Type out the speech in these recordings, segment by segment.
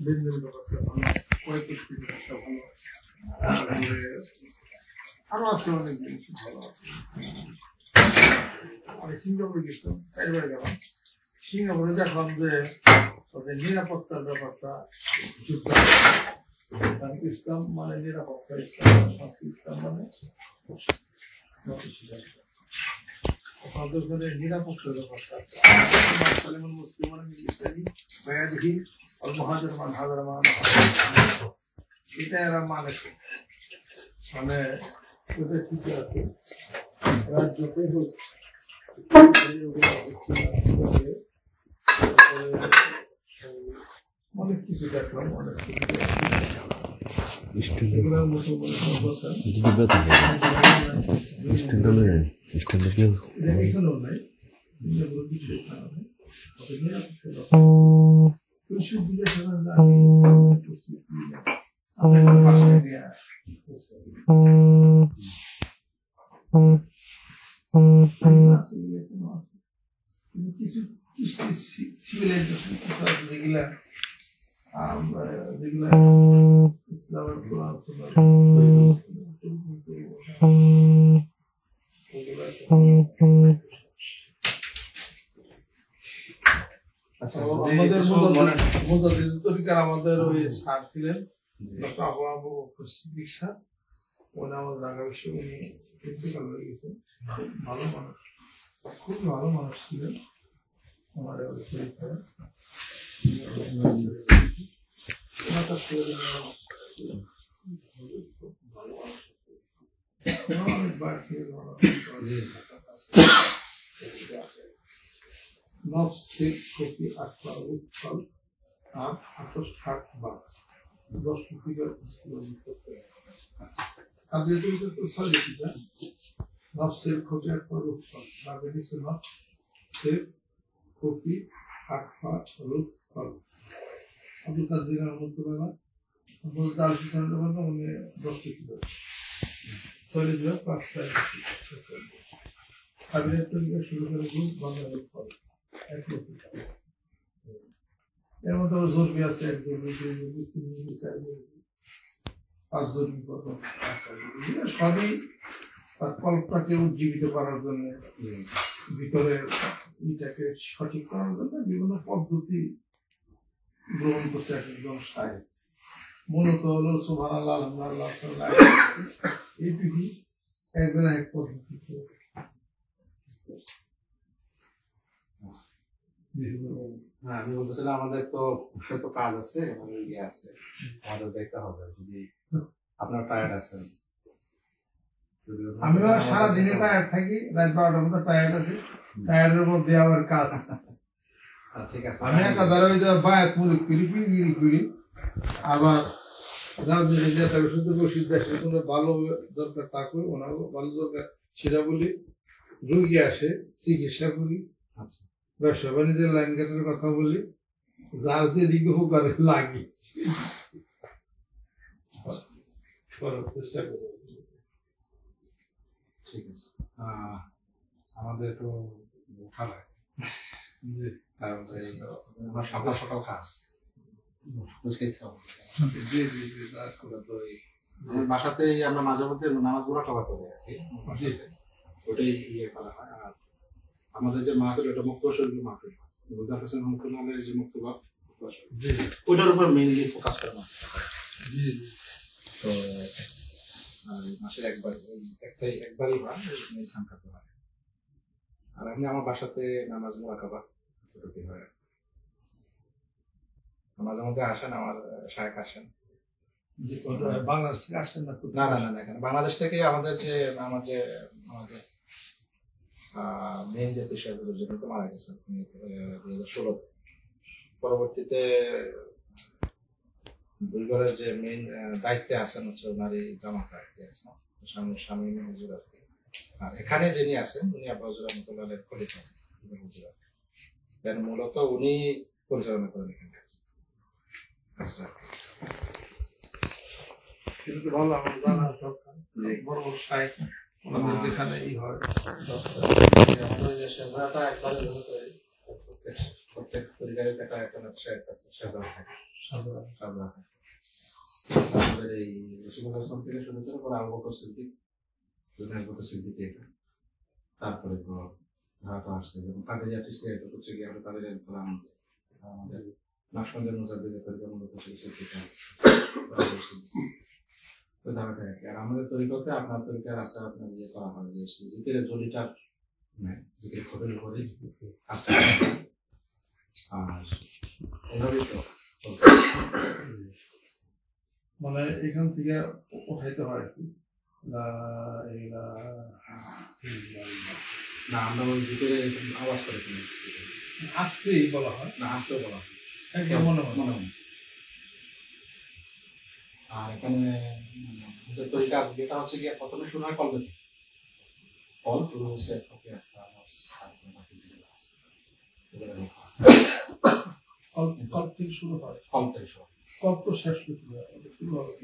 Benjamin ব্যবস্থা ভালো, কয়েকটি ব্যবস্থা ভালো, তারপরে আরো আছে অনেক জিনিস ভালো আছে। আমি সিঙ্গাপুরে গেছিলাম, চারবার গেলাম। সিঙ্গাপুরে দেখলাম যে ওদের নিরাপত্তার ব্যাপারটা ইসলাম মানে নিরাপত্তা, ইসলাম মানে নিরাপত্তার ব্যাপারটা মুসলিম এটা এরা মানে মানে ওদের ঠিক আছে রাজ্যতে হোক অনেক কিছু দেখলাম, অনেক কিছু সিভিলাইজেশন যেগুলা যেগুলা ইসলামের কোরআন আমাদের ওই স্যার ছিলেন ডক্টর আবু আবু সিদ্দিক স্যার, উনি আমাদের ঢাকা বিশ্ববিদ্যালয়ে উনি প্রিন্সিপাল হয়ে গেছেন। ভালো মানুষ, খুব ভালো মানুষ ছিলেন। আমার পরীক্ষায় কপি 8 উৎফল আর 28 বার 10 পুস্তিকার নফসের খোঁজে একবার উৎফল বাকি নিচে নফসের কপি 8 উৎফল আব্দুল কাদের রহমতুল্লাহ আব্দুল কাদের রহমতুল্লাহ উনি 10 পুস্তিকা ছয় দিন 5 6 আবির তরিকা শুরু করে গ্রুপ বাংলা উৎফল এক পুস্তিকা। এর মধ্যে জরুরি আছে, এক জরুরি, দুই জরুরি, তিন জরুরি, চার জরুরি, 5 জরুরি প্রথম সবই তার কল্পনাকে উজ্জীবিত করার জন্য, ভিতরে এটাকে সঠিক করার জন্য বিভিন্ন পদ্ধতি গ্রহণ করছে একজন সাহেব। মূলত হলো সুবহানাল্লাহ আলহামদুলিল্লাহ এইটুকুই একজন এক পদ্ধতি। হ্যাঁ, আমি বলতেছিলাম আমাদের তো কাজ আছে, ইয়ে আছে, আমাদের দেখতে হবে। যদি আপনার টায়ার্ড আছেন, আমি সারাদিনে টায়ার্ড থাকি, রাত 12টার মধ্যে টায়ার্ড আছে, টায়ার্ডের মধ্যে আমার কাজ। ঠিক আছে, আমি একটা ধারাবাহিক বায়াত মুলুক করি, আবার ভালো দরকার তা করি, ওনারও ভালো দরকার সেটা বলি, রোগী আসে চিকিৎসা করি, ব্যবসা বাণিজ্যের লাইন কাটার কথা বলি, যার যেদিকে হোক আর লাগি চেষ্টা করবো। ঠিক আছে, আমাদের একটু উঠা লাগে, কারণ সকাল সকাল কাজ বাসাতেই আমরা মাঝে মধ্যে নামাজ গুলা কভার করি আর কি, ওটাই ইয়ে করা হয়। আর আমাদের যে মাহফিল, ওটা মুক্ত শরীর মাহফিল, মুদার হোসেন রহমতুল্লাহের যে মুক্তবাদ, ওইটার উপর মেইনলি ফোকাস করা তো মাসের একবারই হয় ধান খাতে হয়। আর এমনি আমার বাসাতে নামাজ মোরাকাবা হয়, মাঝে মধ্যে আসেন আমার শায়েখ আসেন। বাংলাদেশ থেকে আসেন না? না না না, এখানে বাংলাদেশ থেকে আমাদের মেইন যে পেশার জন্য মারা গেছেন 2016। পরবর্তীতে দুইঘরের যে মেইন দায়িত্বে আছেন হচ্ছে নারী জামাত আর কি, স্বামী হুজুর আর কি। আর এখানে যিনি আছেন উনি আব্বা হুজুর রহমতুল্লাহের খলিফা হুজুর, মূলত উনি পরিচালনা করেন এখানে কাজটা। কিন্তু ভালো আমার জানা দরকার, বড় বড় শায়েখ আমাদের যেখানে এই হয় আমাদের যে সেজাটা একবারে প্রত্যেক পরিবারের একটা সাজা থাকে, সাজরা আমাদের এই রসুল আসলাম থেকে শুরু করে পরে আবু বকর সিদ্দিক, জুনায়েদ বকর সিদ্দিক, এটা তারপরে তো ধারাটা আসছে এবং কাদেরিয়া চিশতিয়া, এটা হচ্ছে গিয়ে আমরা তাদের আমাদের নাশবন্দের মুজাদ্দিদের তরিকা মূলত ছিল সিদ্দিকা ওই ধারাটা আর কি। আর আমাদের তরিকাতে আপনার তরিকার আছে আপনার ইয়ে করা হয় যে জিকিরের জলিটার জিকিরের খোদের উপরে কাজটা করা হয়। আর এভাবেই তো মানে এখান থেকে উঠাইতে হয় আর কি। না আমরা ওই জিকিরে আওয়াজ করে কিনে আসতেই বলা হয় না, আসতেও বলা হয় একদম মনে হয়। আর এখানে তরিকার যেটা হচ্ছে গিয়ে প্রথমে শুরু হয় কলবে থেকে, কল শুরু হচ্ছে কল্প থেকে শুরু হয়, কল থেকে শুরু হয়, কল্প শেষ করতে হয়।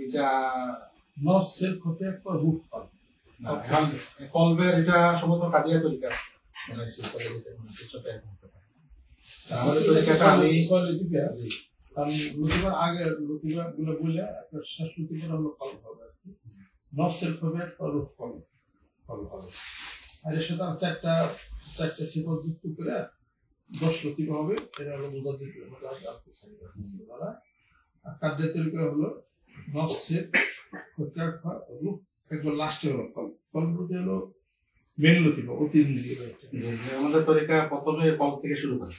এটা নফসের ক্ষতি একবার রূপ কল, কলবের এটা সমস্ত কাদিয়া তরিকা মানে আমাদের তরিকাটা আমি আগে লতিফা গুলো বলে একটা শেষ লতিফা হলো কল্প হবে আর কি। নফসের ক্ষতি একবার রূপ কল হবে। আর এর সাথে চারটা সিফত যুক্ত করে 10 লতিফা হবে। এটা হলো মুজাদ্দিদ আর কাদ্রে তরিকা হলো নফসের ক্ষতি রূপ একবার লাস্টে হলো কল্প হলো মেন লতিফা অতি আমাদের তরিকা প্রথমে কল থেকে শুরু করে,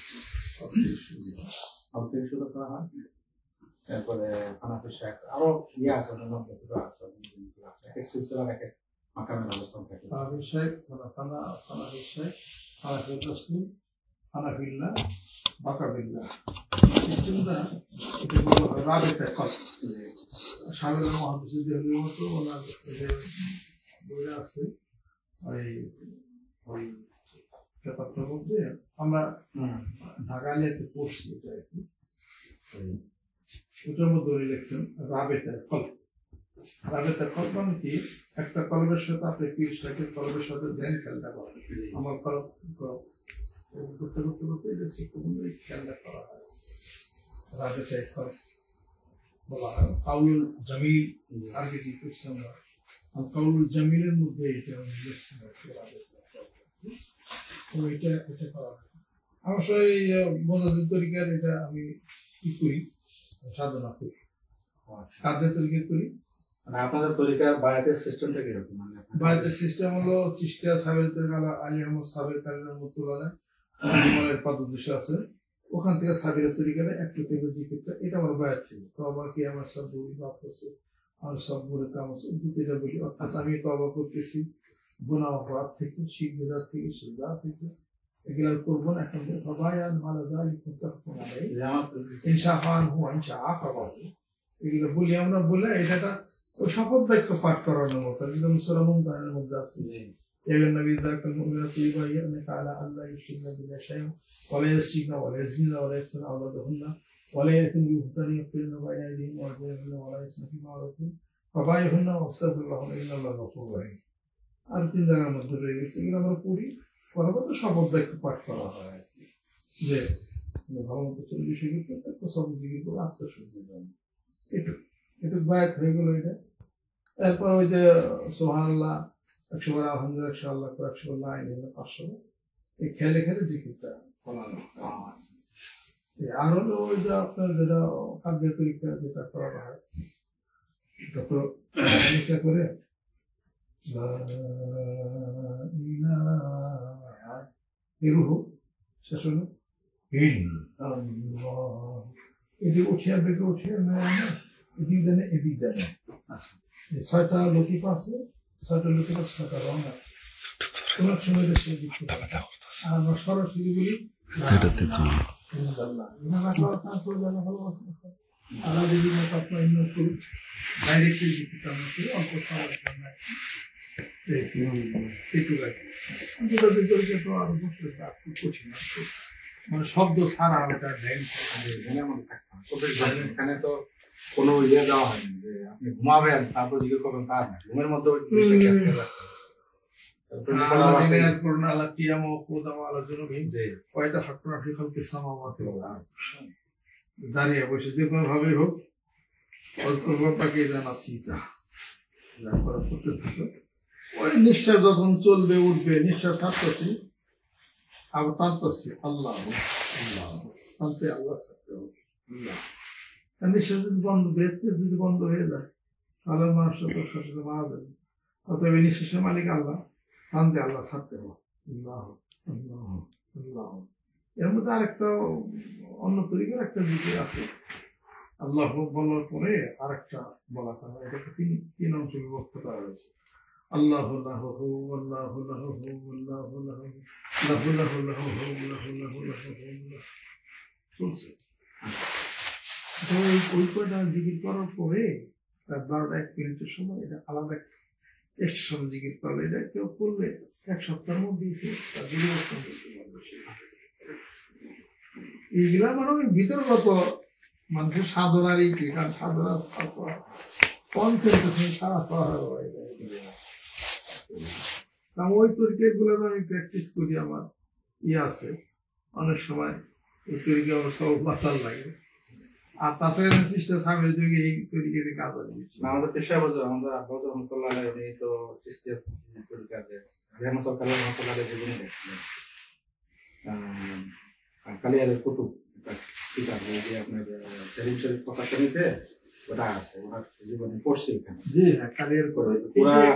কল থেকে শুরু করা হয়। তারপরে হানাফি শেখ আরো ইয়ে আছে, এক এক সিলসিলার এক এক মাকামের অবস্থান থাকে। হানাফি শেখ, হানাফি শেখ, হানাফি তাসলিম, হানাফিল্লাহ, বাকাবিল্লাহ সিস্টেমটা এটা বলা হয় রাবেতা কল। সাবের মহাদিসের দেহলির মতো ওনার বই আছে ওই ব্যাপারটার মধ্যে আমরা ঢাকালে একটু পড়ছি, এটা আর কি। ওটার মধ্যে লিখছেন রাবেতা কল। রাবেতা কল মানে কি, একটা কলবের সাথে আপনি 30 টাকা কলবের সাথে দেন খেলটা করেন। আমার কলব করতে করতে করতে এটা খেলটা করা হয়, রাবেতা কল বলা হয়। কাউলুল জামিল আরবি লিখছি আমরা, কাউলুল জামিলের মধ্যে এটা লিখছেন এটা করা হয়। অবশ্যই মুজাদ্দিদ তরিকার এটা আমি কি করি, সাধনা করি, কাদের তরিকা করি। মানে আপনাদের তরিকার বায়াতের সিস্টেমটা কিরকম? মানে বায়াতের সিস্টেম হলো চিশতিয়া সাবের তরিকা আলী আহমদ সাবের কালীর মতুল্লাহ পদ্ধতি আছে, ওখান থেকে সাবিরের তরিকাটা একটু থেকে জিকিরটা এটা আমার বায়াত ছিল। তো আবার কি আমার সব বই বাপ আছে আর সব বলে কাম আছে দুটিটা বলি। অর্থাৎ আমি তওবা করতেছি গুনাহ অপরাধ থেকে, শিরক বিদআত থেকে, সিজদা থেকে, এগুলো করব না। এখন সবাই আর মালা যায় করতে হবে ইনশাআল্লাহ হুয়া ইনশাআল্লাহ এগুলো বলি আমরা। বলে এটা ওই শপথ বাক্য পাঠ করানোর মতো একদম সূরা মুমতাহিনার মধ্যে আছে যে এর নবী যাকাল মুমিনা তুইবা ইয়ানা তাআলা আল্লাহ ইশরিকনা বিল্লাহি শাইআ ওয়া লা ইয়াসরিকনা ওয়া লা ইয়াজনিনা ওয়া লা ইয়াকতুলনা আওলাদাহুন্না ওয়া লা ইয়াতিনা বিহুতানি ইয়াফিরuna বাইনা আইদিহিম ওয়া আরজুলিহিম ওয়া লা ইয়াসনা ফি মা'রুফিন ফাবাইহুন্না ওয়াস্তাগফিরুল্লাহ ইন্নাল্লাহা গফুরুর রহিম। আর 3 জায়গার মধ্যে রয়ে গেছে, এগুলো আমরা পড়ি। পরবর্তী শপথ বাক্য পাঠ করা হয় যে ভালো মতো চলে বিষয়গুলো একটা সব জিজ্ঞেস করে আত্মশুদ্ধি দেন। একটু বায়াত হয়ে গেল এটা। এরপর ওই যে সুবহানাল্লাহ 100 বার, আলহামদুলিল্লাহ 100 আল্লাহ 100 বার, লা ইলাহা ইল্লাল্লাহ 500 এই খেলে খেলে জিকিরটা বলানো। আর হলো ওই যে আপনার যেটা কাব্যের তরিকা যেটা করা হয় এটা তো ইচ্ছা করে রুহ শেষ হলো এটি উঠিয়া বেগে উঠিয়া নেয় না, এদিক জানে এদিক জানে। আচ্ছা, 6টা লতিফা আছে, 6টা লতিফা 6টা রং আছে। তোমার সময় আর আমরা সরাসরি বলি মানে শব্দ ছাড়া এখানে তো কোনো ইয়ে দেওয়া হয়নি যে আপনি ঘুমাবেন তারপর জিজ্ঞেস করবেন, তার না, ঘুমের মধ্যে দাঁড়িয়ে বসে যে কোনো ভাবে হোক অল্পটাকে জানা চিন্তা করতে থাকো। ওই নিঃশ্বাস যখন চলবে উঠবে, নিঃশ্বাস ছাড়তেছি আবার টানতেছি, আল্লাহ আল্লাহ টানতে আল্লাহ ছাড়তে হবে। নিঃশ্বাস যদি বন্ধ, ব্রেথ যদি বন্ধ হয়ে যায় তাহলে মানুষ সাথে মারা যাবে। অতএব নিঃশ্বাসের মালিক আল্লাহ, টানতে আল্লাহ ছাড়তে হবে। আল্লাহ আল্লাহ আল্লাহ। এর মধ্যে আরেকটা অন্য তরিকার একটা জিকির আছে, আল্লাহ বলার পরে আরেকটা বলা করা হয়, এটাকে তিন অংশে বিভক্ত করা হয়েছে। আল্লাহ লাহু আল্লাহু লাহু আল্লাহু লাহু লাহু লাহু লাহু লাহু লাহু লাহু চলছে। তো ওই কয়টা জিকির করার পরে 12-1 মিনিটের সময় এটা আলাদা একটা সময় জিকির করলে, এটা কেউ করলে 1 সপ্তাহের মধ্যে তার পরিবর্তন করতে পারবে। এইগুলা মানে ভিতরগত মানুষের সাধনারই কি, কারণ সাধনা কনসেন্ট্রেশন সারা ওই তরিকা গুলো আমি প্র্যাকটিস করি, আমার আছে অনেক সময় ওই তরিকা আমার সব বাতাল লাগে। আর তাছাড়া চেষ্টা সামনের যুগে এই তরিকাতে কাজ হয়। আমাদের পেশা বোঝো, আমাদের আব্বাস রহমতুল্লাহ আলাইহি তো চিস্তিয়া তরিকার যেমন সরকার রহমতুল্লাহ আলাইহি জীবনে দেখছিলেন কালিয়ারের কুতুব কিতাব, যে আপনার সেলিম শরীফ প্রকাশনীতে ওটা আছে, ওনার জীবনে পড়ছি এখানে। জি হ্যাঁ, কালিয়ার করে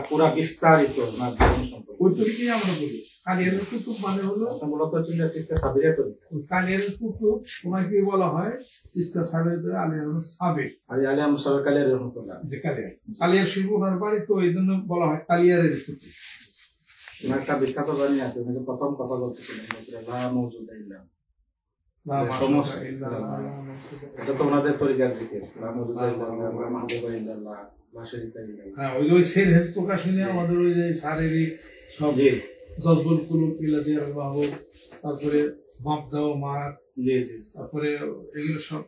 পুরা বিস্তারিত ওনার জীবন সম্পর্কে ওই তরিকাই আমরা বলি। কালিয়ারের কুতুব মানে হলো মূলত চিস্তিয়া সাবিরিয়া তরিকা। কালিয়ারের কুতুব ওনাকে বলা হয় চিস্তিয়া সাবিরিয়া আলী আহমদ সাবির, আলী আহমদ সাবির কালিয়ার রহমতুল্লাহ। যে কালিয়ার কালিয়ার শিল্প ওনার বাড়ি, তো এই জন্য বলা হয় কালিয়ারের কুতুব। ওনার একটা বিখ্যাত বাণী আছে, উনি প্রথম কথা বলতেছিলেন লা মাওজুদা ইল্লা, এটা তো ওনাদের তরিকার জিকির, লা মাওজুদা ইল্লাল্লাহ ওয়া মাহবুবা ইল্লাল্লাহ লা শারীকা ইল্লাল্লাহ। হ্যাঁ, ওই সেলফ প্রকাশনী আমাদের ওই যে শারীরিক সব জজবুল কুলুব ইলাদিয়াল মাহবুব, তারপরে মাবদা ও মার, জি জি, তারপরে এগুলো সব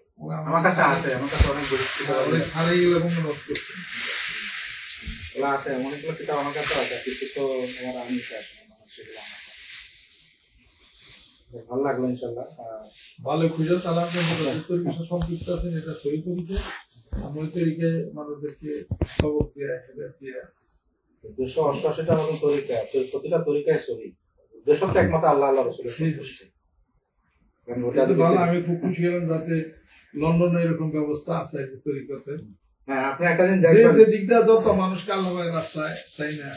আমার কাছে আছে, আমার কাছে অনেক বই ওই শারীরিক এবং নোট করছে ওলা আছে, অনেকগুলো কিতাব আমার কাছে আছে, কিন্তু তো আমার আমি সেগুলো আমার ভালো লাগলো। ইনশাল্লাহ ভালো খুঁজে তাহলে আপনার বিষয় সম্পৃক্ত আছেন, এটা সহি তরিকে আমি ওই তরিকে মানুষদেরকে সবক দিয়ে 288টা মতন তরিকা, প্রতিটা তরিকায় সহি, দেশত একমাত্র আল্লাহ আল্লাহ রাসূলের ভালো। আমি খুব খুশি হলাম যাতে লন্ডনে এরকম ব্যবস্থা আছে তরিকাতে। হ্যাঁ, আপনি একটা দিন দেখবেন যে দিক দিয়ে যত মানুষকে আল্লাহ রাস্তায়, তাই না,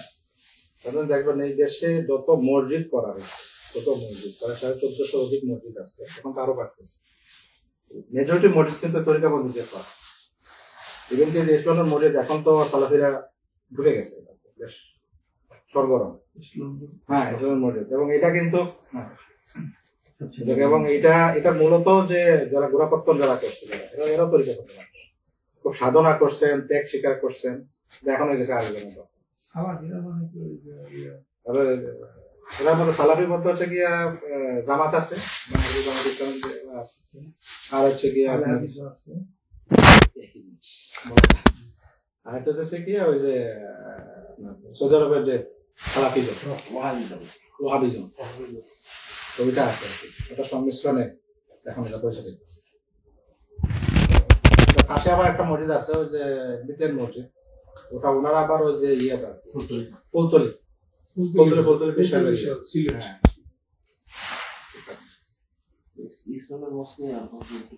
দেখবেন এই দেশে যত মসজিদ করা হয়েছে, যত মসজিদ প্রায় 1450 অধিক মসজিদ আছে, এখন তো আরো বাড়তেছে। মেজরিটি মসজিদ কিন্তু তরিকা বন্দীদের করা। ইভেন কি ইসলামের মসজিদ এখন তো সালাফিরা ঢুকে গেছে বেশ সরগরম। হ্যাঁ, ইসলামের মসজিদ, এবং এটা কিন্তু এবং এটা মূলত যে যারা গোড়াপত্তন যারা করছে, এরা তরিকা করতে পারে, খুব সাধনা করছেন, ত্যাগ স্বীকার করছেন, এখন হয়ে গেছে আগে মতো। এটার মধ্যে সালাফির মধ্যে হচ্ছে গিয়া জামাত আছে, আর হচ্ছে গিয়া আর একটা হচ্ছে গিয়া ওই যে সৌদি আরবের যে সালাফিজম, ওয়াহাবিজম, ওইটা আছে আর কি। ওটা সংমিশ্রণে এখন এটা পরিচালিত। পাশে আবার একটা মসজিদ আছে, ওই যে ব্রিটেন মসজিদ, ওটা ওনারা আবার ওই যে ইয়েটা পৌতলি ইসলামের মসজিদে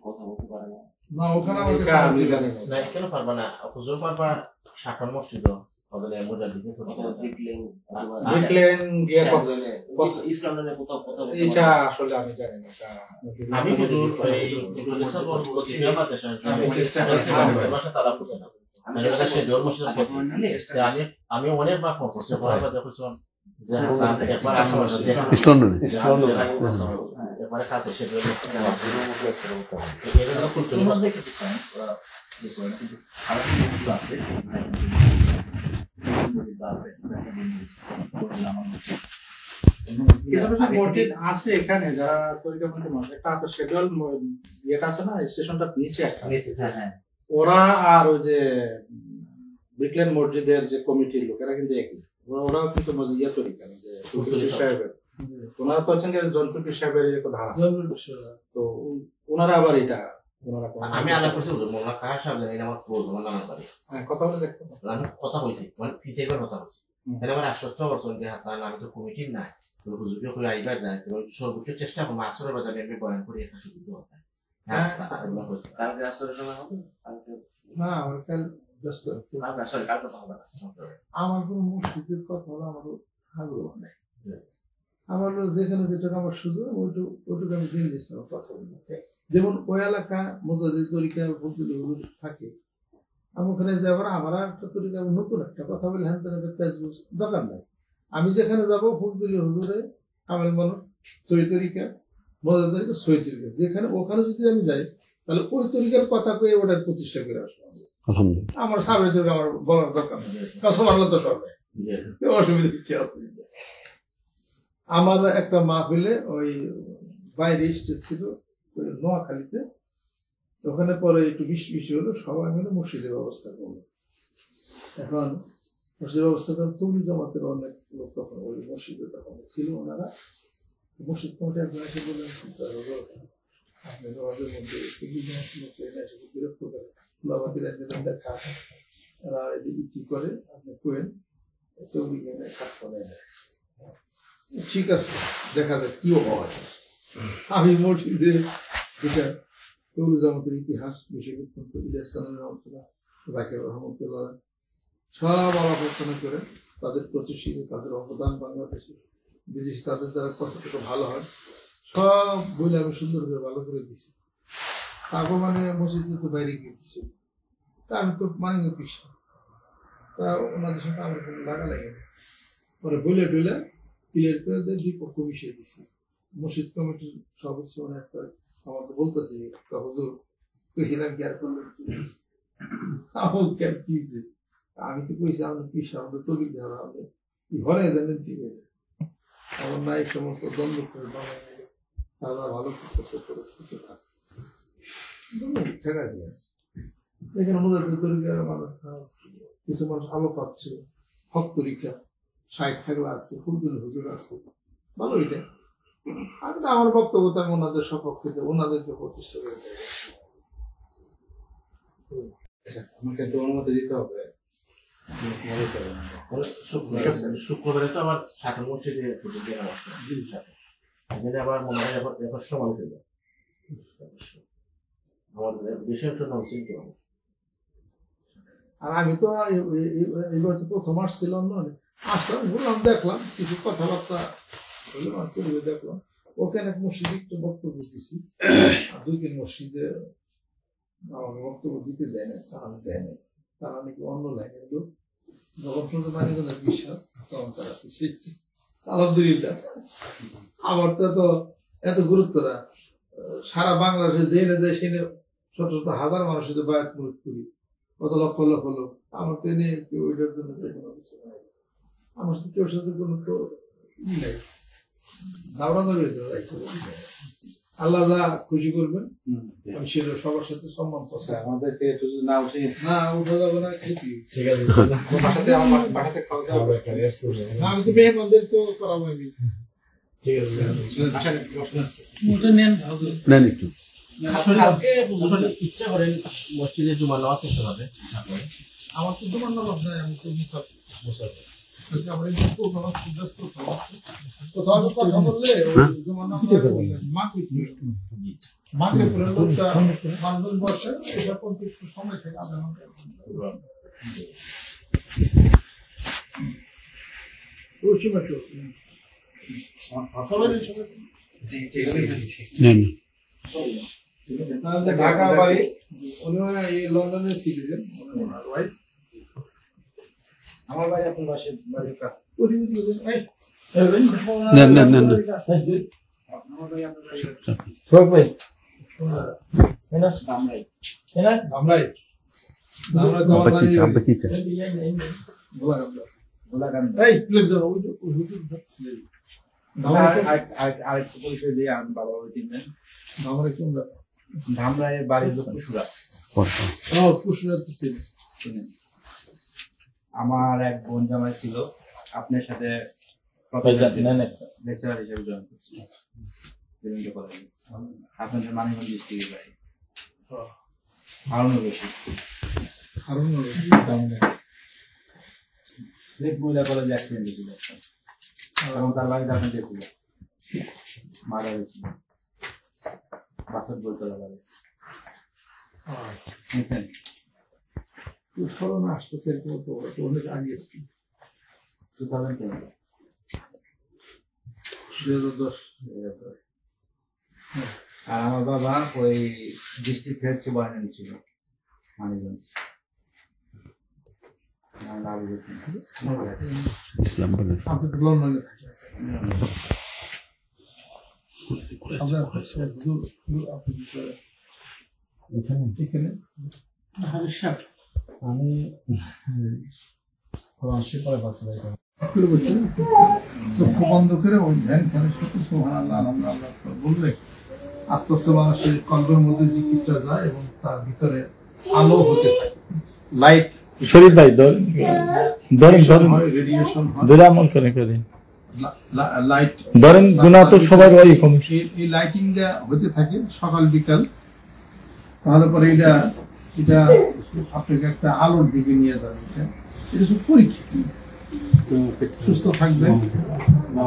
কথা বলতে পারে না। না, ওখানে আমি জানি না, কেন পারবা না? হুজুর পারবা শাখার মসজিদ হবে না, মোজা দিকে দেখলেন গিয়ে ইসলাম নিয়ে কোথাও কথা এটা আসলে আমি জানি না। আমি হুজুর আমি চেষ্টা করেছি, তারা বুঝে না। আমি অনেকবার ফোন করছি, দেখেছেন যে একবার এবারে খাতে সেটা মসজিদ আছে এখানে যারা তরিকাপন্থী মানুষ, একটা আছে শেডুয়াল ইয়েটা আছে না, স্টেশনটা নিচে একটা, ওরা আর ওই যে ব্রিকলেন মসজিদের যে কমিটির লোকেরা কিন্তু একই, ওরাও কিন্তু ইয়ে তরিকা, যে সাহেবের, ওনারা তো হচ্ছেন জনপ্রতি সাহেবের একটা ধারা, তো ওনারা আবার এটা আমি আলাপ করছি মোল্লা কাহার সাহেব জানি আমার পুরো আমার নানার বাড়ি। কথা বলে দেখতে আমি কথা বলছি মানে 3-4 কথা বলছি। তাহলে আমার আশ্বস্ত করছেন যে হাসান আমি তো কমিটির নাই, তো হুজুরকে কই আইবার যায়, তো সর্বোচ্চ চেষ্টা করবো আসরের বাজারে আমি বয়ান করি একটা সুবিধা হবে। কালকে আসলে সময় হবে, কালকে না আমার কাল ব্যস্ত। কালকে আসলে কালকে তো হবে না। আমার কোনো মসজিদের কথা হলো আমার আগ্রহ নেই। আমার হলো যেখানে যেটুকু আমার সুযোগ ওইটুকু আমি দিন দিচ্ছি আমার কথা বলি। যেমন ওই এলাকা মুজাহিদ তরিকা বলতে থাকে, আমি ওখানে যাবার আমার একটা তরিকা নতুন একটা কথা বলে হ্যান তেন একটা ফেসবুক দরকার নাই। আমি যেখানে যাবো ফজলুল হুজুরে আমেল মানুষ সই তরিকা মজাদ তরিকা সই তরিকা, যেখানে ওখানে যদি আমি যাই তাহলে ওই তরিকার কথা পেয়ে ওটার প্রতিষ্ঠা করে আসবো। আলহামদুলিল্লাহ আমার সাবেক তরিকা আমার বলার দরকার নেই, কাসম আল্লাহ তো সবাই অসুবিধা কিছু আছে। আমার একটা মাহফিলে ওই বাইরে স্টেজ ছিল নোয়াখালীতে, ওখানে পরে একটু বেশি হলো, সবাই মিলে মসজিদের ব্যবস্থা করলো। এখন মসজিদের ব্যবস্থা করেন তবলিগ জামাতের অনেক লোক তখন ওই মসজিদে তখন ছিল, ওনারা মসজিদ কমিটি একজন এসে বললেন আপনি আমাদের মধ্যে বিরক্ত করে ফুলাবাতির একজন দেখা এরা কি করে আপনি কোয়েন তবলিগ খাট করে দেয়। ঠিক আছে দেখা যাক কি হয়। আমি মসজিদে এটা তবলিগ জামাতের ইতিহাস বিষয় ইলিয়াস কানুন রহমতুল্লাহ, জাকির রহমতুল্লাহ সব আলোচনা করে তাদের প্রচেষ্টা, তাদের অবদান বাংলাদেশে বিদেশে তাদের দ্বারা কতটুকু ভালো হয় সব বলে আমি সুন্দর করে ভালো করে দিছি। তারপর মানে মসজিদে তো বাইরে গিয়েছি, তা আমি তো মানে পিছিয়ে, তা ওনাদের সাথে আমার কোনো লাগা লাগে না। পরে বলে টুলে ক্লিয়ার করে দিয়ে বিপক্ষ মিশিয়ে দিছি। মসজিদ কমিটির সদস্য একটা আমাকে বলতেছে হুজুর কইছিলাম কি আর করলেন কিছে, আমি তো কইছি আমাদের পিসা আমাদের তৈরি দেওয়া হবে ঘরে জানেন ঠিক আছে আমার না এই সমস্ত দ্বন্দ্ব করে বানাই তারা ভালো করতেছে করে থাকে ঠেকা দিয়ে আছে। এখানে আমাদের তরিকার মানুষ কিছু মানুষ আলো পাচ্ছে, হক তরিকা শাইখ থাকলা আছে, ফুলদুল হুজুর আছে, ভালো এটা। আমি তো আমার বক্তব্য তো আমি ওনাদের সপক্ষে ওনাদেরকে প্রতিষ্ঠা করে দেয়। আমাকে তো অনুমতি দিতে হবে। শুক্রবারে তো আবার ঠাকুর মসজিদে এখানে আবার মনে হয় এখন সময় হয়ে যায় আমাদের বেশি অংশ নমসিং মানুষ। আর আমি তো এবার তো প্রথম আসছিলাম না, আসলাম ঘুরলাম দেখলাম কিছু কথাবার্তা হইলাম আর দেখলাম। ওখানে এক মসজিদে একটু বক্তব্য দিছি, 2-3 মসজিদে আমাকে বক্তব্য দিতে দেয় না, চান্স দেয় না, তারা নাকি অন্য লাইনের লোক। যখন শুনতে মানিকগঞ্জের বিশ্বাস তখন তারা পিছিয়েছে। আলহামদুলিল্লাহ আমার তো এত গুরুত্ব না, সারা বাংলাদেশে জেনে যায় সেনে শত শত হাজার মানুষ যদি বায়াত মুরিদ করি, কত লক্ষ লক্ষ লোক, আমার তো এনে কেউ ওইটার জন্য কোনো কিছু নাই। আমার সাথে কেউ সাথে কোনো তো ই নাই, দাওড়াদাওড়ি আল্লাহ যা খুশি করবেন আমি সেটা সবার সাথে সম্মান করছি। আমাদেরকে একটু না উঠে না উঠা যাবে না, খেতে বাসাতে খাওয়া যাবে না, আমি তো মেহমানদের তো করা হয়নি। ঠিক আছে নেন একটু ইচ্ছা করেন মসজিদে জুমার নামাজ করতে হবে। আমার তো তোমার নামাজ নাই, আমি তো মিসাব আমার এই ব্যস্ত কোথাও কথা বললে মাকে করে লোকটা মানুষজন বসে এটা কিন্তু একটু সময় থেকে ঢাকা বাড়ি উনি লন্ডনের সিটিজেন, আমার বাড়ি আপনার বাড়ির কাছে। ধামরাইয়ের বাড়ির লোক কুশুরা। আমার এক বোন জামাই ছিল আপনার সাথে লেকচারার হিসেবে জয়েন করছি আপনাদের মানিকগঞ্জ ডিস্ট্রিক্টের বাড়ি। হারানো বেশি কারণ মহিলা কলেজে অ্যাক্সিডেন্ট হয়েছিল এবং তার বাড়ি দাঁড়ানো গেছিল মারা গেছিল বাসত বলতে লাগে স্মরণ আসতেছে অনেক আগে 2010 2010 আর আমার বাবা ওই ডিস্ট্রিক্ট হেলথ সুপারিনটেন্ডেন্ট ছিল মানিকগঞ্জ আপনি লন্ডনে থাকেন আপনার এখানে আমি করে পাচ্ছি চক্ষু বন্ধ করে ওই ধ্যান ধ্যানের সাথে সুবহানাল্লাহ আলহামদুলিল্লাহ বললে আস্তে আস্তে মানুষের কল্পের মধ্যে জিকিরটা যায় এবং তার ভিতরে আলো হতে থাকে লাইট শরীফ ভাই ধরেন রেডিয়েশন হয় ধরে আমল করে করে লাইট ধরেন গুণা তো সবার হয় কম এই লাইটিংটা হতে থাকে সকাল বিকাল তাহলে পরে এটা আপনাকে একটা আলোর দিকে নিয়ে যাবে এটা সব পরীক্ষা সুস্থ থাকবেন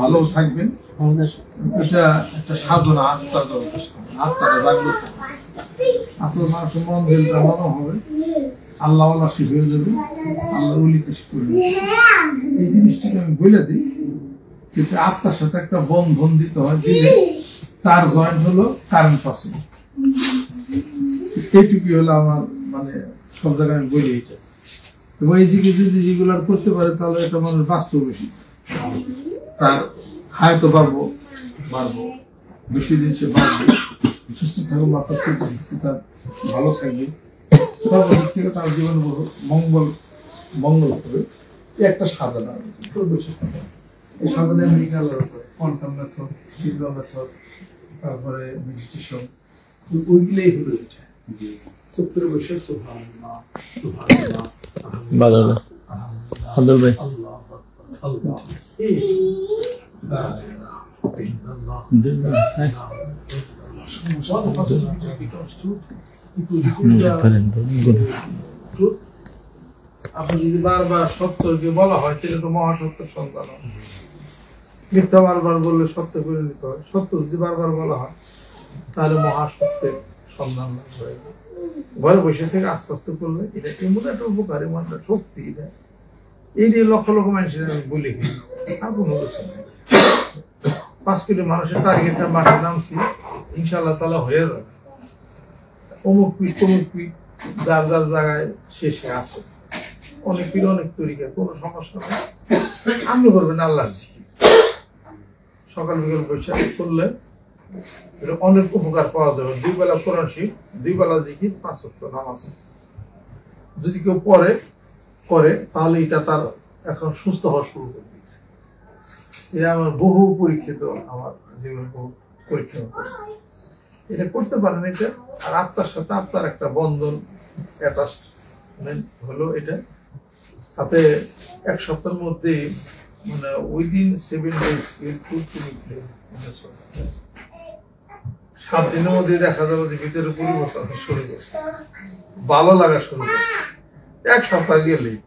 ভালো থাকবেন এটা একটা সাধনা আত্মাটা জাগ্রত আসলে মানুষের মন দিলটা মনে হবে আল্লাহ শিখ হয়ে যাবে আল্লাহ উলিতে করবে এই জিনিসটাকে আমি বলে দিই কিন্তু আত্মার সাথে একটা বন্ধন দিতে হয় দিলে তার জয়েন্ট হলো কারেন্ট পাসিং এইটুকুই হলো আমার মানে সব জায়গায় আমি বলি এটা এবং এই দিকে যদি যেগুলো করতে পারে তাহলে এটা মানুষ বাস্তব বেশি তার হায়াতও বাড়বো বেশি দিন সে বাড়বে সুস্থ থাকবে মাত্রা তার ভালো থাকবে সর্বদিক থেকে তার জীবন মঙ্গল হবে একটা সাধনা এই সাধনা America quantum method signal method তারপরে মেডিটেশন ওইগুলোই হলো এটা চুপ করে বসে সুবহানাল্লাহ সুবহানাল্লাহ ভালো আব্দুল ভাই আল্লাহ আল্লাহ এই লা ইলাহা ইল্লাল্লাহ আপনি যদি বারবার সত্যকে বলা হয় তাহলে তো মহাসত্যের সন্তান হয় মিথ্যা বারবার বললে সত্য করে নিতে হয় সত্য যদি বারবার বলা হয় তাহলে মহাসত্যের সন্ধান হয়ে যায় ঘরে বসে থেকে আস্তে আস্তে করলে এটা এমন একটা উপকারী একটা শক্তি এটা এই নিয়ে লক্ষ লক্ষ মানুষের আমি বলি আর কোনো কিছু নেই 5 কোটি মানুষের টার্গেটটা মাঠে নামছি ইনশাআল্লাহ তাআলা হয়ে যাবে অমুক পিঠ যার জায়গায় শেষে আছে অনেক পীর অনেক তরিকা কোনো সমস্যা নেই আপনি করবেন আল্লাহর জিকির সকাল বিকাল বসে করলে এটা অনেক উপকার পাওয়া যাবে 2 বেলা কোরআন শরীফ 2 বেলা জিকির 5 ওয়াক্ত নামাজ যদি কেউ করে তাহলে এটা তার এখন সুস্থ হওয়া শুরু করবে এটা আমার বহু পরীক্ষিত আমার জীবনে বহু পরীক্ষা করছে এটা করতে পারেন এটা আর আত্মার সাথে আত্মার একটা বন্ধন অ্যাটাচমেন্ট হলো এটা তাতে 1 সপ্তাহের মধ্যে মানে উইদিন 7 days উইল 7 দিনের মধ্যে দেখা যাবে যে ভিতরে পরিবর্তন শুরু করছে ভালো লাগা শুরু করছে 1 সপ্তাহ গেলেই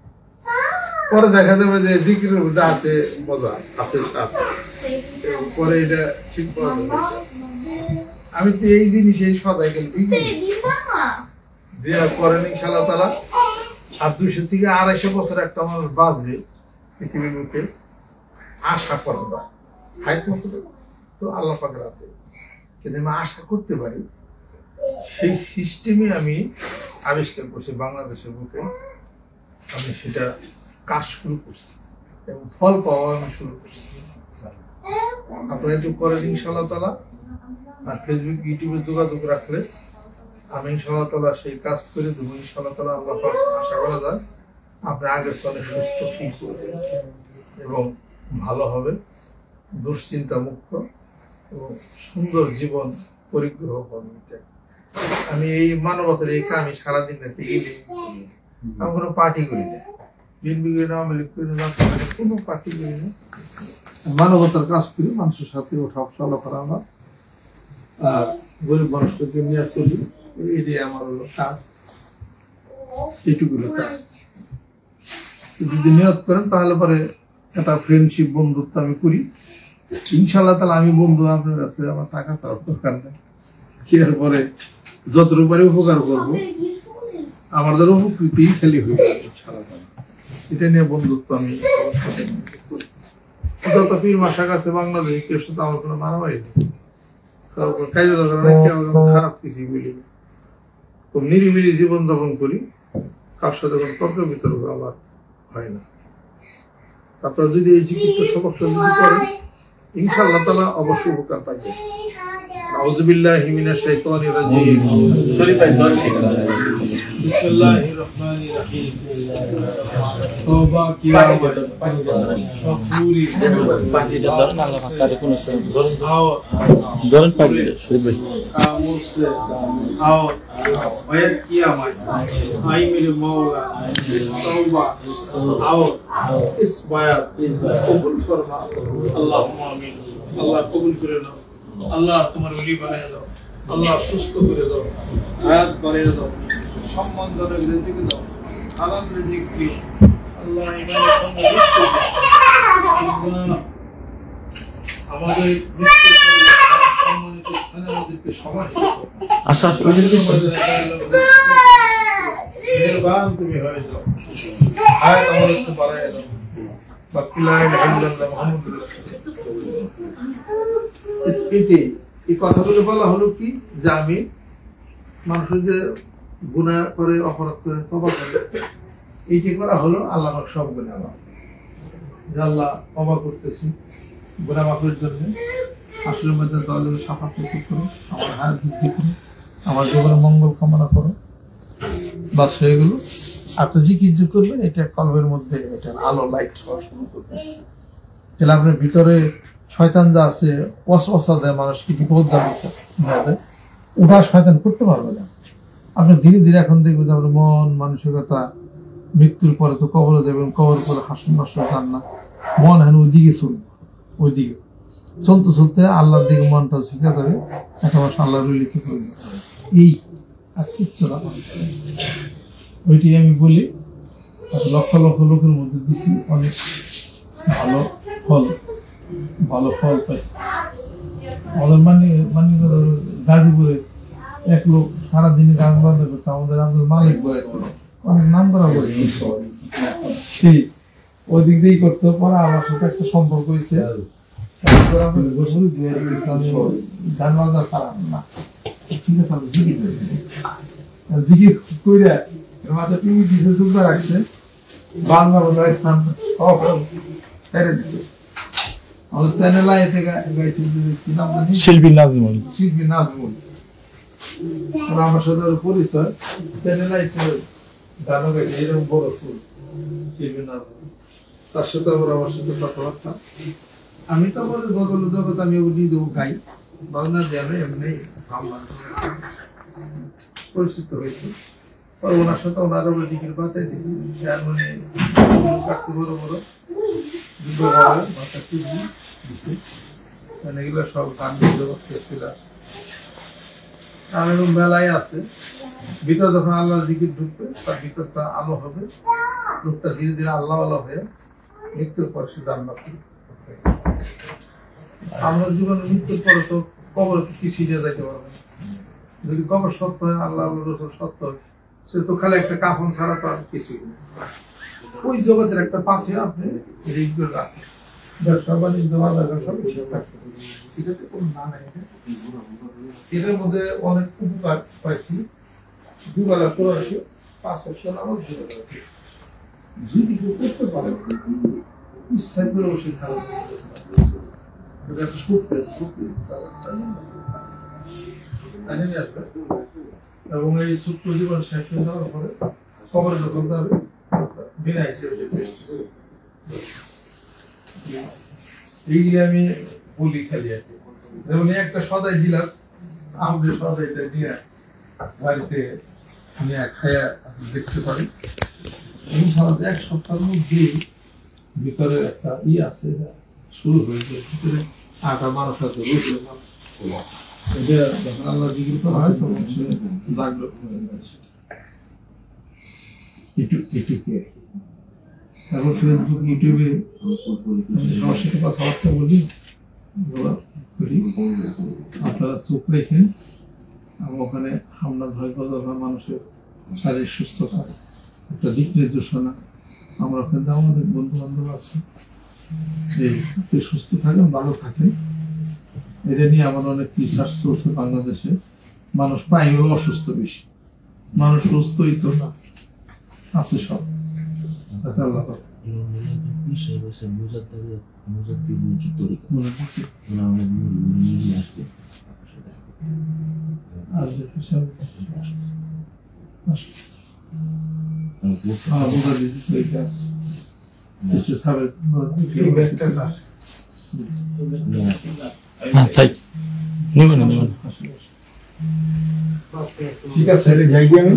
পরে দেখা যাবে যে জিকিরের মধ্যে আছে মজা আছে স্বাদ পরে এটা ঠিক পাওয়া যাবে আমি তো এই জিনিস এই সদাই গেল দিয়া করেন ইনশাআল্লাহ তাআলা আর 200 থেকে 250 বছর একটা মানুষ বাঁচবে পৃথিবীর বুকে আশা করা যায় হাইট মতো তো আল্লাহ পাকের হাতে কিন্তু আমি আশা করতে পারি সেই সিস্টেমে আমি আবিষ্কার করছি বাংলাদেশের বুকে আমি সেটা কাজ শুরু করছি এবং ফল পাওয়া আমি শুরু করছি আপনারা একটু করেন ইনশাআল্লাহ তাআলা আর ফেসবুক ইউটিউবে যোগাযোগ রাখলে আমি ইনশাআল্লাহ তাআলা সেই কাজ করে দেবো ইনশাআল্লাহ তাআলা আল্লাহ পাক আশা করা যায় আপনি আগের চলে সুস্থ ফিট করবেন এবং ভালো হবে দুশ্চিন্তা মুক্ত এবং সুন্দর জীবন পরিগ্রহ হবে আমি এই মানবতার এই কাজ আমি সারাদিন রাতে আমি কোনো পার্টি করি না বিএনপি করি না আওয়ামী লীগ করি না কোনো পার্টি করি না মানবতার কাজ করি মানুষের সাথে ওঠা চলা করা আমার আর গরিব মানুষকে নিয়ে চলি এটাই আমার হলো কাজ, এইটুকু হলো কাজ। যদি নিয়ত করেন তাহলে পরে একটা ফ্রেন্ডশিপ বন্ধুত্ব আমি করি, ইনশাল্লাহ তাহলে আমি বন্ধু আপনার কাছে আমার টাকা চাওয়ার দরকার নেই, কি এর পরে যতটুকু পারে উপকার করবো, আমাদের উপকৃতি খালি হয়ে যাবে ইনশাল্লাহ। এটা নিয়ে বন্ধুত্ব আমি যত পীর মাসাক আছে বাংলাদেশে কেউ সাথে আমার কোনো মারামারি নেই, কাজে দরকার নেই, কেউ খারাপ কিছুই বলি না, খুব নিরিবিলি জীবন যাপন করি, কার সাথে কোনো তর্ক বিতর্ক আমার হয় না। আপনারা যদি এই চিকিৎসা সবকটা যদি করেন ইনশাআল্লাহ তাআলা অবশ্যই উপকার পাইবেন। আউযুবিল্লাহি মিনাশ শাইতানির রাজিম। বিসমিল্লাহির রহমানির রহিম। তওবা কিয়ামত ফাকুরি ধরেন পাইলে শরীফ ভাই खामोश आओ बैत किया आई मेरे मौला तौबा आओ इस बैत कबूल फरमा अल्लाहुम्मा आमीन। अल्लाह कबूल करे लो, अल्लाह तुम्हारे वली बनाए दो, अल्लाह सुस्त करे दो, हायात बढ़ाए दो, सम्मान दो, रिज़िक दो, हालाल रिज़िक दियो, अल्लाह इमाने सम्मान আমাদের সম্মানিত স্থানে আমাদেরকে সবাই আশা মেহরবান তুমি হয়ে যাও, আয়াত আমাদেরকে বাড়ায় দাও, বাকি লা ইলাহা ইল্লাল্লাহ মুহাম্মাদুর রাসূলুল্লাহ। এই কথাগুলো বলা হলো কি যে আমি মানুষের যে গুনাহ করে অপরাধ করে তওবা করে এইটি করা হলো আল্লাহ পাক সব গুনাহ মাফ, যে আল্লাহ তওবা করতেছি গুনাহ মাফের জন্য, আসলে মধ্যে দলের সাফাত নসিব করো, আমার হায়াত বৃদ্ধি করো, আমার জীবনে মঙ্গল কামনা করো, বাস হয়ে গেল। আপনি জিকির যে করবেন এটা কলবের মধ্যে এটা আলো লাইট হওয়া শুরু করবে, তাহলে আপনার ভিতরে শয়তান যা আছে ওয়াসওয়াসা দেয়, মানুষকে বিপদ দেয়, ওটা শয়তান করতে পারবে না। আপনি ধীরে ধীরে এখন দেখবেন যে আপনার মন মানসিকতা মৃত্যুর পরে তো কবরে যাবেন, কবর পরে হাসন বাসন যান না, মন এখন ওইদিকে চলবে, ওইদিকে চলতে চলতে আল্লাহর দিকে মনটা শিখা যাবে, একটা মাস আল্লাহ রলিতে করবে, এই আর কিচ্ছু না। ওইটি আমি বলি লক্ষ লক্ষ লোকের মধ্যে দিছি, অনেক ভালো ফল পাইছি। আমাদের গাজীপুরে এক লোক সারাদিনে গান বাজনা করতো, আমাদের মালিক বলে অনেক নাম করা বলে সেই ওই দিক দিয়েই করতে, পরে আমার সাথে একটা সম্পর্ক হয়েছে, গান বাজনা ছাড়া না, ঠিক আছে আমি জিকির করে মাথা টিভি দিছে চুলতে রাখছে, বাংলা বলে সব ছেড়ে দিচ্ছে। আমাদের চ্যানেল আইতে গাইছে কি নাম জানি, শিল্পী নাজমুল আমার সাথে পরিচয়, চ্যানেল আইতে গানও গাইছে, এরকম বড় ফুল শিল্পী নাজমুল, তার সাথে আবার আমার সাথে কথাবার্তা। আমি তো আমার গজল জগৎ আমি নিজেও গাই, বাংলা জানে এমনি পরিচিত হয়েছে। ওনার সাথে ওনার আবার ডিগ্রি বাঁচাই দিয়েছি, মানে কাটতে বড় বড় এগুলো সব গান জগৎ ছিল। আর এরকম মেলায় আছে, ভিতরে যখন আল্লাহর জিকির ঢুকবে তার ভিতরটা আলো হবে, লোকটা ধীরে ধীরে আল্লাহ আল্লাহ হয়ে মৃত্যুর পর সে জান্নাত পাবে। আমরা জীবনে মৃত্যুর পরে তো কবরে তো কিছুই নিয়ে যাইতে পারবে না, যদি কবর সত্য হয়, আল্লাহ আল্লাহ রসুল সত্য হয়, সে তো খালি একটা কাফন ছাড়া তো আর কিছুই নেই। ওই জগতের একটা পাশে আপনি ঋণ করে রাখেন, ব্যবসা বাণিজ্য বাজার সব কিছু থাকতে পারবে, এটাতে কোনো না নাই। এটার মধ্যে অনেক উপকার পাইছি, দুবেলা করে আসি, 5 সপ্তাহ নামাজ ধরে আছে, যদি কেউ করতে পারে ইচ্ছা করে ওষুধ খাওয়া এবং এই ছোট্ট জীবন শেষ হয়ে যাওয়ার পরে খবরে যখন যাবে বিনা হিসেবে এইগুলি আমি বলি খালি আর কি। যেমন একটা সদাই দিলাম, আমাদের সদাইটা দিয়ে বাড়িতে নিয়ে খাইয়া দেখতে পারি, ইনশাআল্লাহ 1 সপ্তাহের মধ্যে ভিতরে একটা আছে শুরু হয়েছে, ভিতরে আটা মানুষ আছে, এটা যখন আল্লাহ জিকির করা হয় তখন সে জাগ্রত হয়ে যায় এটুকু আর কি। তারপর ফেসবুক ইউটিউবে সবার সাথে কথাবার্তা বলি আপনারা চোখ রেখেন। এবং ওখানে হামলা ভয় করা মানুষের শারীরিক সুস্থতা একটা দিক নির্দেশনা আমরা ওখানে আমাদের বন্ধু বান্ধব আছে এই সুস্থ থাকেন ভালো থাকেন। এটা নিয়ে আমার অনেক রিসার্চ চলছে বাংলাদেশে। মানুষ প্রায় অসুস্থ বেশি, মানুষ সুস্থই তো না আছে সব। আল্লাহ ঠিক আছে, যাই গিয়ে আমি